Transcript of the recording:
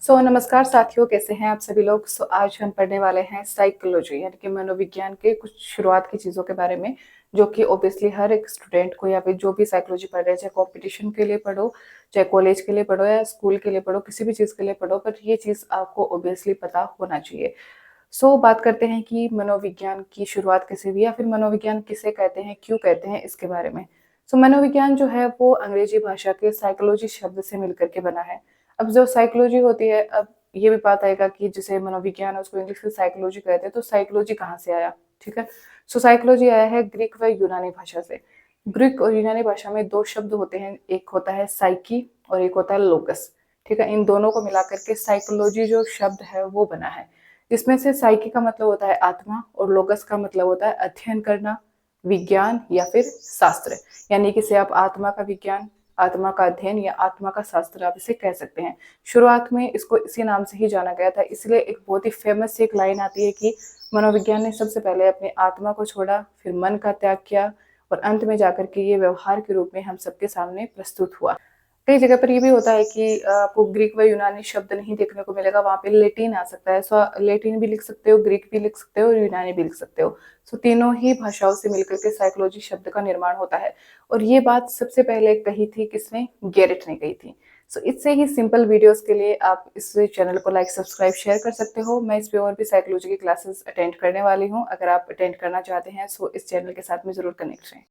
नमस्कार साथियों, कैसे हैं आप सभी लोग। आज हम पढ़ने वाले हैं साइकोलॉजी यानी कि मनोविज्ञान के कुछ शुरुआत की चीज़ों के बारे में, जो कि ऑब्वियसली हर एक स्टूडेंट को या फिर जो भी साइकोलॉजी पढ़ रहे हैं, चाहे कॉम्पिटिशन के लिए पढ़ो, चाहे कॉलेज के लिए पढ़ो या स्कूल के लिए पढ़ो, किसी भी चीज़ के लिए पढ़ो, बट ये चीज़ आपको ऑब्वियसली पता होना चाहिए। बात करते हैं कि मनोविज्ञान की शुरुआत कैसे हुई या फिर मनोविज्ञान किसे कहते हैं, क्यों कहते हैं, इसके बारे में। मनोविज्ञान जो है वो अंग्रेजी भाषा के साइकोलॉजी शब्द से मिलकर के बना है। अब जो साइकोलॉजी होती है, अब ये भी बात आएगा कि जिसे मनोविज्ञान है उसको इंग्लिश में साइकोलॉजी कहते हैं, तो साइकोलॉजी कहाँ से आया? ठीक है। साइकोलॉजी आया है ग्रीक व यूनानी भाषा से। ग्रीक और यूनानी भाषा में 2 शब्द होते हैं, एक होता है साइकी और एक होता है लोगस। ठीक है, इन दोनों को मिलाकर के साइकोलॉजी जो शब्द है वो बना है। इसमें से साइकी का मतलब होता है आत्मा और लोगस का मतलब होता है अध्ययन करना, विज्ञान या फिर शास्त्र। यानी कि इसे आप आत्मा का विज्ञान, आत्मा का अध्ययन या आत्मा का शास्त्र आप इसे कह सकते हैं। शुरुआत में इसको इसी नाम से ही जाना गया था, इसलिए एक बहुत ही फेमस एक लाइन आती है कि मनोविज्ञान ने सबसे पहले अपनी आत्मा को छोड़ा, फिर मन का त्याग किया और अंत में जाकर के ये व्यवहार के रूप में हम सबके सामने प्रस्तुत हुआ। कई जगह पर ये भी होता है कि आपको ग्रीक व यूनानी शब्द नहीं देखने को मिलेगा, वहाँ पे लैटिन आ सकता है। लैटिन भी लिख सकते हो, ग्रीक भी लिख सकते हो और यूनानी भी लिख सकते हो। तीनों ही भाषाओं से मिलकर के साइकोलॉजी शब्द का निर्माण होता है और ये बात सबसे पहले कही थी किसने? गैरेट ने कही थी। इससे ही सिंपल वीडियोस के लिए आप इस चैनल को लाइक, सब्सक्राइब, शेयर कर सकते हो। मैं इस पे और भी साइकोलॉजी की क्लासेस अटेंड करने वाली हूँ। अगर आप अटेंड करना चाहते हैं इस चैनल के साथ में ज़रूर कनेक्ट रहें।